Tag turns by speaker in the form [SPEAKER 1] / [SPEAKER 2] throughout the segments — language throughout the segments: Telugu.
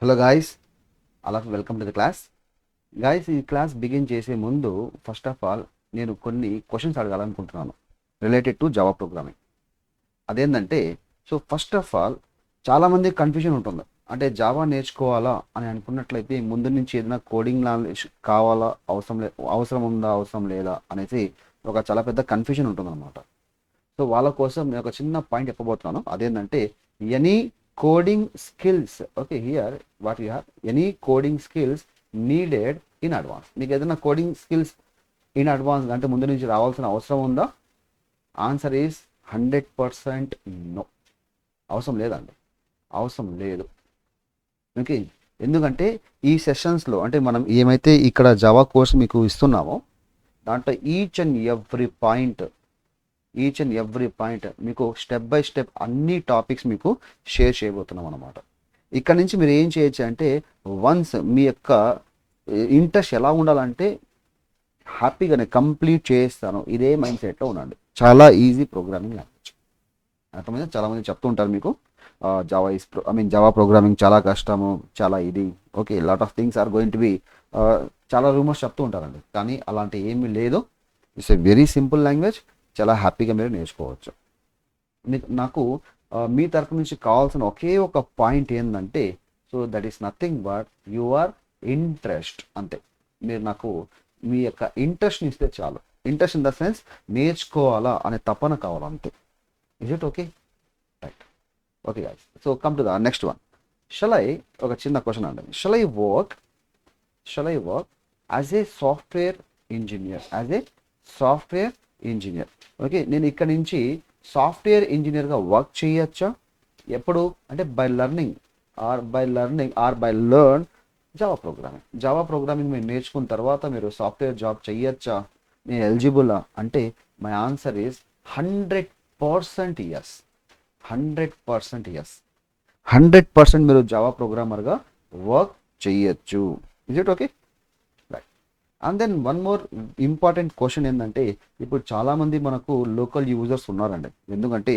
[SPEAKER 1] హలో గాయస్, అలా welcome to the class. Guys, ఈ క్లాస్ బిగిన్ చేసే ముందు ఫస్ట్ ఆఫ్ ఆల్ నేను కొన్ని క్వశ్చన్స్ అడగాలనుకుంటున్నాను రిలేటెడ్ టు జావా ప్రోగ్రామింగ్. అదేంటంటే, సో ఫస్ట్ ఆఫ్ ఆల్ చాలామంది కన్ఫ్యూజన్ ఉంటుంది. అంటే జావా నేర్చుకోవాలా అని అనుకున్నట్లయితే ముందు నుంచి ఏదైనా కోడింగ్ నాలెడ్జ్ కావాలా, అవసరం ఉందా, అవసరం లేదా అనేసి ఒక చాలా పెద్ద కన్ఫ్యూజన్ ఉంటుందన్నమాట. సో వాళ్ళ కోసం నేను ఒక చిన్న పాయింట్ చెప్పబోతున్నాను. అదేంటంటే, any coding skills, okay, here what you have any coding skills needed in advance. మీకు ఏదైనా కోడింగ్ స్కిల్స్ ఇన్ అడ్వాన్స్ అంటే ముందు నుంచి రావాల్సిన అవసరం ఉందా? Answer is 100% no. అవసరం లేదండి, అవసరం లేదు. ఓకే, ఎందుకంటే ఈ సెషన్స్లో అంటే మనం ఏమైతే ఇక్కడ జావా కోర్స్ మీకు ఇస్తున్నామో దాంట్లో ఈచ్ అండ్ ఎవ్రీ పాయింట్ మీకు స్టెప్ బై స్టెప్ అన్ని టాపిక్స్ మీకు షేర్ చేయబోతున్నాం అనమాట. ఇక్కడ నుంచి మీరు ఏం చేయొచ్చు అంటే, వన్స్ మీ యొక్క ఇంట్రెస్ట్ ఎలా ఉండాలంటే హ్యాపీగానే కంప్లీట్ చేస్తాను ఇదే మైండ్ సెట్లో ఉండండి. చాలా ఈజీ ప్రోగ్రామింగ్ లాంగ్వేజ్. అర్థమైందా? చాలామంది చెప్తూ ఉంటారు మీకు జావా ప్రోగ్రామింగ్ చాలా కష్టము, చాలా ఇది, okay, lot of things are going to be, చాలా రూమర్స్ చెప్తూ ఉంటారండి. కానీ అలాంటి ఏమీ లేదు. It's a very simple language. చాలా హ్యాపీగా మీరు నేర్చుకోవచ్చు. నాకు మీ తరపు నుంచి కావాల్సిన ఒకే ఒక పాయింట్ ఏంటంటే, so that is nothing but your interest. అంతే. మీరు నాకు మీ యొక్క ఇంట్రెస్ట్ని ఇస్తే చాలు. ఇంట్రెస్ట్ ఇన్ ద సెన్స్ నేర్చుకోవాలా అనే తపన కావాలి, అంతే. Is it okay? Right. Okay guys, so come to the next one. ఒక చిన్న క్వశ్చన్ అండి. Shall I work as a software engineer? Okay, నేను ఇక్కడ నుంచి సాఫ్ట్వేర్ ఇంజనీర్గా వర్క్ చేయొచ్చా? ఎప్పుడు అంటే బై లెర్న్ జావా ప్రోగ్రామింగ్ మీరు నేర్చుకున్న తర్వాత మీరు సాఫ్ట్వేర్ జాబ్ చేయొచ్చా? నేను ఎలిజిబులా అంటే my answer is 100% yes. 100% yes. 100% మీరు జావా ప్రోగ్రామర్గా వర్క్ చేయొచ్చు. Is it okay? Right. And then one more important question ఏంటంటే, ఇప్పుడు చాలామంది మనకు లోకల్ యూజర్స్ ఉన్నారండి. ఎందుకంటే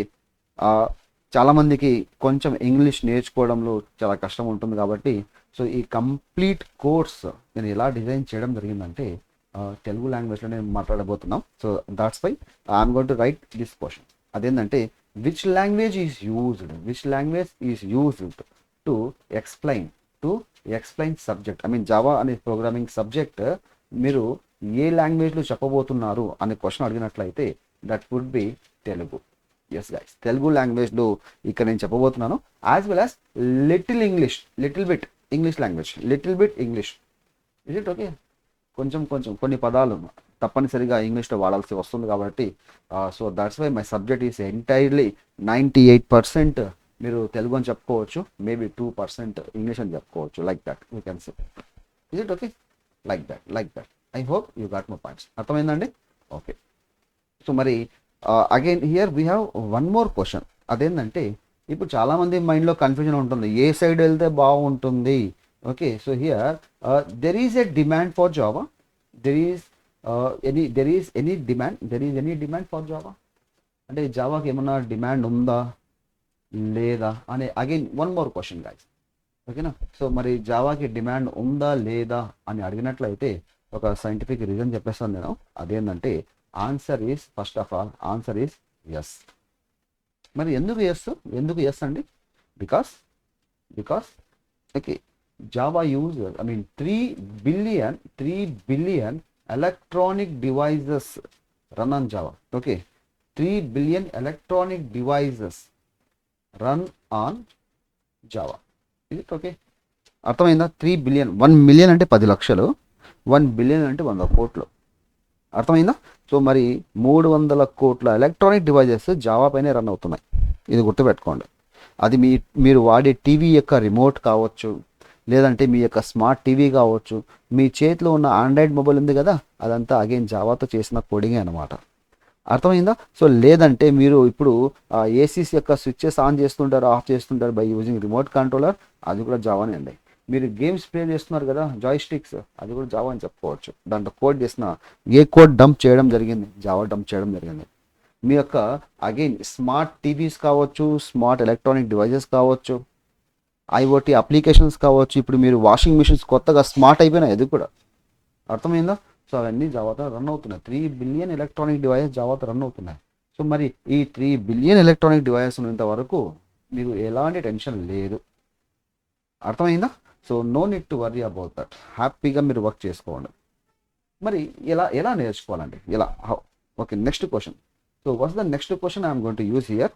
[SPEAKER 1] చాలామందికి కొంచెం ఇంగ్లీష్ నేర్చుకోవడంలో చాలా కష్టం ఉంటుంది కాబట్టి, సో ఈ కంప్లీట్ కోర్స్ నేను ఎలా డిజైన్ చేయడం జరిగిందంటే తెలుగు లాంగ్వేజ్లో నేను మాట్లాడబోతున్నాం. So that's why I'm going to write this question. అదేంటంటే, which language is used to explain subject. Java అనే ప్రోగ్రామింగ్ సబ్జెక్ట్ మీరు ఏ లాంగ్వేజ్లో చెప్పబోతున్నారు అనే క్వశ్చన్ అడిగినట్లయితే that would be Telugu. Yes guys, Telugu లాంగ్వేజ్లో ఇక్కడ నేను చెప్పబోతున్నాను. As well as little bit English. Is it okay? కొంచెం కొన్ని పదాలు తప్పనిసరిగా ఇంగ్లీష్లో వాడాల్సి వస్తుంది కాబట్టి, so that's why my subject is entirely 98% మీరు తెలుగు అని చెప్పుకోవచ్చు, మేబీ 2% ఇంగ్లీష్ అని చెప్పుకోవచ్చు. Like that you can say. Is it okay? Like that. I hope you got my points. అర్థమైందండి? ఓకే. సో మరి again here we have one more question. అదేంటంటే, ఇప్పుడు చాలామంది మైండ్లో కన్ఫ్యూజన్ ఉంటుంది, ఏ సైడ్ వెళ్తే బాగుంటుంది. Okay, so here there is a demand for Java. There is any demand for Java. అంటే జావాకి ఏమన్నా డిమాండ్ ఉందా లేదా అనే again one more question guys. ఓకేనా? సో మరి జావాకి డిమాండ్ ఉందా లేదా అని అడిగినట్లయితే ఒక సైంటిఫిక్ రీజన్ చెప్పేస్తాను నేను. అదేంటంటే, ఆన్సర్ ఈస్ ఎస్. మరి ఎందుకు ఎస్ అండి? Because okay, Java user 3 billion electronic devices run on Java. Okay, 3 billion electronic devices run on Java. ఇది ఓకే, అర్థమైందా? 3 బిలియన్, 1 మిలియన్ అంటే 10 లక్షలు, 1 బిలియన్ అంటే 100 కోట్లు. అర్థమైందా? సో మరి 300 కోట్ల ఎలక్ట్రానిక్ డివైజెస్ జావా పైనే రన్ అవుతున్నాయి. ఇది గుర్తుపెట్టుకోండి. అది మీరు వాడే టీవీ యొక్క రిమోట్ కావచ్చు, లేదంటే మీ యొక్క స్మార్ట్ టీవీ కావచ్చు, మీ చేతిలో ఉన్న ఆండ్రాయిడ్ మొబైల్ ఉంది కదా, అదంతా అగైన్ జావాతో చేసిన కోడింగే అనమాట. అర్థమైందా? సో లేదంటే మీరు ఇప్పుడు ఏసీస్ యొక్క స్విచ్చెస్ ఆన్ చేస్తుంటారు, ఆఫ్ చేస్తుంటారు బై యూజింగ్ రిమోట్ కంట్రోలర్, అది కూడా జావానే అండి. మీరు గేమ్స్ ప్లే చేస్తున్నారు కదా, జాయ్ స్టిక్స్, అది కూడా జావా అని చెప్పుకోవచ్చు. దాంట్లో కోడ్ చేసిన ఏ కోడ్ డంప్ చేయడం జరిగింది? జావా డంప్ చేయడం జరిగింది. మీ యొక్క అగైన్ స్మార్ట్ టీవీస్ కావచ్చు, స్మార్ట్ ఎలక్ట్రానిక్ డివైజెస్ కావచ్చు, ఐఓటీ అప్లికేషన్స్ కావచ్చు, ఇప్పుడు మీరు వాషింగ్ మిషన్స్ కొత్తగా స్మార్ట్ అయిపోయినాయి, అది కూడా అర్థమైందా. సో అవన్నీ జావాతో రన్ అవుతున్నాయి. 3 బిలియన్ ఎలక్ట్రానిక్ డివైసెస్ జావాతో రన్ అవుతున్నాయి. సో మరి ఈ 3 బిలియన్ ఎలక్ట్రానిక్ డివైసెస్ ఉన్నంత వరకు మీకు ఎలాంటి టెన్షన్ లేదు. అర్థమైందా. So no need to worry about that. హ్యాపీగా మీరు వర్క్ చేసుకోండి. మరి ఎలా ఎలా నేర్చుకోవాలండి, ఎలా, how? Okay, next question. So what's the next question I'm going to use here.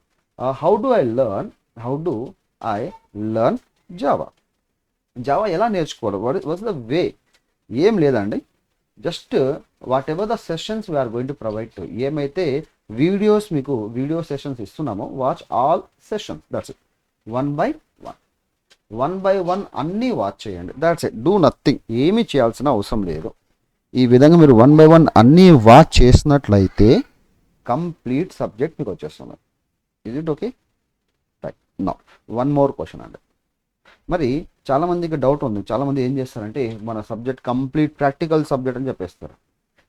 [SPEAKER 1] How do I learn Java? Java ఎలా నేర్చుకోవాలి? What's the way? ఏం లేదండి, just whatever the sessions we're going to provide to, ఏమైతే వీడియోస్ మీకు వీడియో సెషన్స్ ఇస్తున్నామో, watch all sessions, that's it. One by one అన్నీ వాచ్ చేయండి, దాట్స్ ఇట్. డూ నథింగ్, ఏమీ చేయాల్సిన అవసరం లేదు. ఈ విధంగా మీరు 1 బై 1 అన్నీ వాచ్ చేసినట్లయితే కంప్లీట్ సబ్జెక్ట్ మీకు వచ్చేస్తుంది. Is it okay? Right. Now one more question అండి. మరి చాలామందికి డౌట్ ఉంది. చాలామంది ఏం చేస్తారంటే మన సబ్జెక్ట్ కంప్లీట్ ప్రాక్టికల్ సబ్జెక్ట్ అని చెప్పేస్తారు.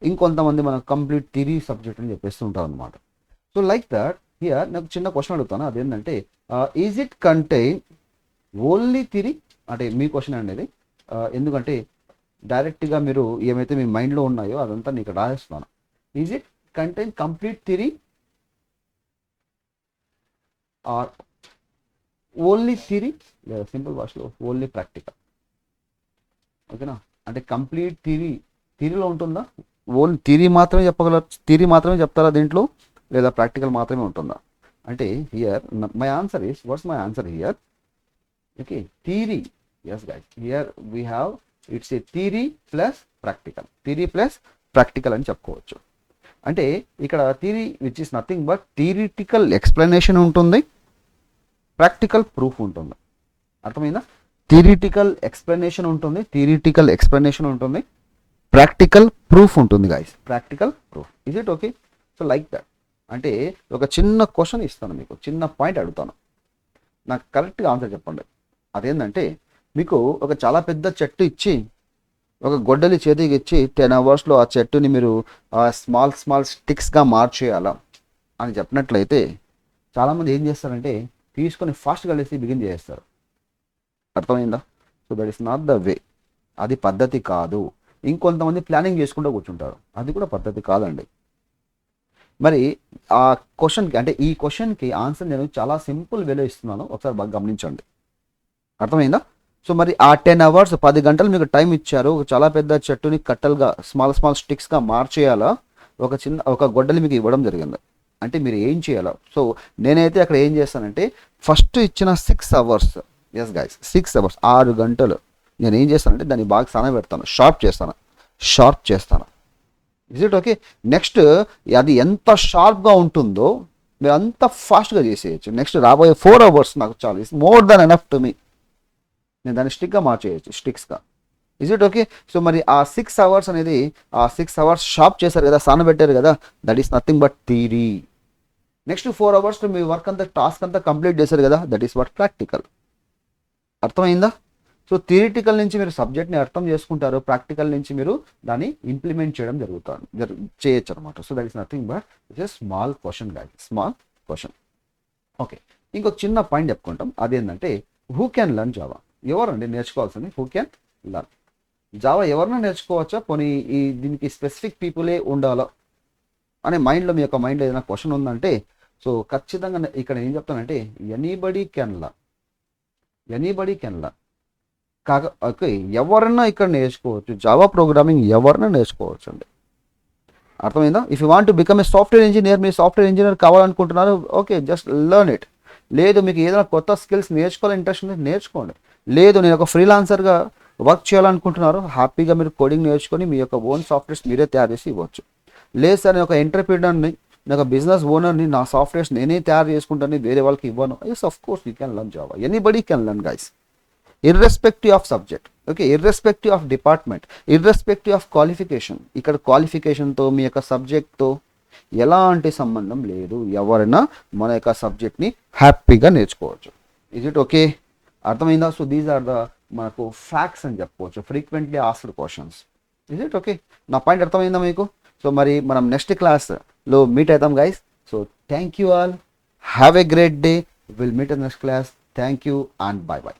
[SPEAKER 1] ఇంకొంతమంది మన కంప్లీట్ థియరీ సబ్జెక్ట్ అని చెప్పేస్తుంటారు అనమాట. సో లైక్ దట్ హియర్ నాకు చిన్న క్వశ్చన్ అడుగుతాను, అదేంటంటే is it contain only theory? అంటే మీ క్వశ్చన్ అనేది, ఎందుకంటే డైరెక్ట్గా మీరు ఏమైతే మీ మైండ్లో ఉన్నాయో అదంతా నీకు రాసేస్తున్నాను. Is it contain complete theory or only theory, లేదా సింపుల్ భాషలో ఓన్లీ ప్రాక్టికల్? ఓకేనా? అంటే కంప్లీట్ థియరీలో ఉంటుందా? ఓన్లీ థియరీ మాత్రమే చెప్తారా దీంట్లో, లేదా ప్రాక్టికల్ మాత్రమే ఉంటుందా? అంటే here my answer is, what's my answer here? Okay, theory. Yes guys, here we have it's a theory plus practical అని చెప్పుకోవచ్చు. అంటే ఇక్కడ theory which is nothing but theoretical explanation ఉంటుంది, ప్రాక్టికల్ ప్రూఫ్ ఉంటుంది. అర్థమైందా? థియరిటికల్ ఎక్స్ప్లెనేషన్ ఉంటుంది, ప్రాక్టికల్ ప్రూఫ్ ఉంటుంది guys, practical proof. Is it okay? So like that. అంటే ఒక చిన్న క్వశ్చన్ ఇస్తాను మీకు, చిన్న పాయింట్ అడుగుతాను, నాకు కరెక్ట్గా ఆన్సర్ చెప్పండి. అదేంటంటే మీకు ఒక చాలా పెద్ద చెట్టు ఇచ్చి, ఒక గొడ్డలి చేతికి ఇచ్చి 10 అవర్స్లో ఆ చెట్టుని మీరు స్మాల్ స్టిక్స్గా మార్చేయాలా అని చెప్పినట్లయితే చాలామంది ఏం చేస్తారంటే తీసుకొని ఫాస్ట్గా లేసి బిగిన్ చేస్తారు. అర్థమైందా? So that is not the way, అది పద్ధతి కాదు. ఇంకొంతమంది ప్లానింగ్ చేసుకుంటూ కూర్చుంటారు, అది కూడా పద్ధతి కాదండి. మరి ఆ క్వశ్చన్కి, అంటే ఈ క్వశ్చన్కి ఆన్సర్ నేను చాలా సింపుల్ వేలో ఇస్తున్నాను, ఒకసారి బాగా గమనించండి. అర్థమైందా? సో మరి ఆ 10 అవర్స్ 10 గంటలు మీకు టైం ఇచ్చారు, ఒక చాలా పెద్ద చెట్టుని కట్టలుగా స్మాల్ స్టిక్స్గా మార్చేయాలా, ఒక గొడ్డలి మీకు ఇవ్వడం జరిగింది. అంటే మీరు ఏం చేయాలా? సో నేనైతే అక్కడ ఏం చేస్తానంటే ఫస్ట్ ఇచ్చిన 6 అవర్స్, ఎస్ గైస్ 6 అవర్స్ 6 గంటలు నేను ఏం చేస్తానంటే దాన్ని బాగా సానబెడతాను, షార్ప్ చేస్తాను. Is it okay? నెక్స్ట్ అది ఎంత షార్ప్గా ఉంటుందో మీరు అంత ఫాస్ట్గా చేసేయచ్చు. నెక్స్ట్ రాబోయే 4 అవర్స్ నాకు చాలు, it's more than enough to me. నేను దాన్ని స్టిక్గా మార్చేయచ్చు, స్టిక్స్గా. Is it okay? సో మరి ఆ 6 అవర్స్ అనేది, ఆ 6 అవర్స్ షార్ప్ చేశారు కదా, సానబెట్టారు కదా, that is nothing but theory. Next 4 hours me work అంతా, టాస్క్ అంతా కంప్లీట్ చేశారు కదా, దట్ ఈస్ వాట్ ప్రాక్టికల్. అర్థమైందా? సో థియరిటికల్ నుంచి మీరు సబ్జెక్ట్ని అర్థం చేసుకుంటారు, ప్రాక్టికల్ నుంచి మీరు దాన్ని ఇంప్లిమెంట్ చేయడం చేయొచ్చు అనమాట. So that is nothing but it's a small question guys, small question. Okay, ఇంకొక చిన్న పాయింట్ చెప్పుకుంటాం, అదేంటంటే హూ క్యాన్ లర్న్ జావా? ఎవరండి నేర్చుకోవాల్సింది? Who can learn Java? ఎవరైనా నేర్చుకోవచ్చా? పోనీ దీనికి స్పెసిఫిక్ పీపులే ఉండాలా అనే మైండ్లో, మీ యొక్క మైండ్లో ఏదైనా క్వశ్చన్ ఉందంటే, సో ఖచ్చితంగా ఇక్కడ ఏం చెప్తానంటే ఎనీబడీ కెన్ లర్న్. ఓకే, ఎవరన్నా ఇక్కడ నేర్చుకోవచ్చు, జావా ప్రోగ్రామింగ్ ఎవరైనా నేర్చుకోవచ్చు అండి. అర్థమైందా? If you want to become a software engineer, మీరు సాఫ్ట్వేర్ ఇంజనీర్ కావాలనుకుంటున్నారు, ఓకే, జస్ట్ లెర్న్ ఇట్. లేదు మీకు ఏదైనా కొత్త స్కిల్స్ నేర్చుకోవాలని ఇంట్రెస్ట్ ఉంది, నేర్చుకోండి. లేదు నేను ఒక ఫ్రీలాన్సర్గా వర్క్ చేయాలనుకుంటున్నారు, హ్యాపీగా మీరు కోడింగ్ నేర్చుకొని మీ యొక్క ఓన్ సాఫ్ట్వేర్స్ మీరే తయారు చేసి ఇవ్వచ్చు. లేదు సార్ నేను ఒక ఎంటర్ప్రీనర్ని, నేను ఒక బిజినెస్ ఓనర్ని, నా సాఫ్ట్వేర్స్ నేనే తయారు చేసుకుంటాను, వేరే వాళ్ళకి ఇవ్వను. Yes of course you can learn Java. Anybody can learn guys, irrespective of subject. Okay, irrespective of department, irrespective of qualification. ఇక్కడ క్వాలిఫికేషన్తో మీ యొక్క సబ్జెక్ట్తో ఎలాంటి సంబంధం లేదు, ఎవరైనా మన యొక్క సబ్జెక్ట్ని హ్యాపీగా నేర్చుకోవచ్చు. Is it okay? అర్థమైందా? సో దీస్ ఆర్ ద మనకు ఫ్యాక్ట్స్ అని చెప్పుకోవచ్చు, frequently asked questions. Is it okay? నా పాయింట్ అర్థమైందా మీకు? సో మరి మనం నెక్స్ట్ క్లాస్లో మీట్ అవుతాం guys. So thank you all, have a great day, will meet in next class. Thank you and by by.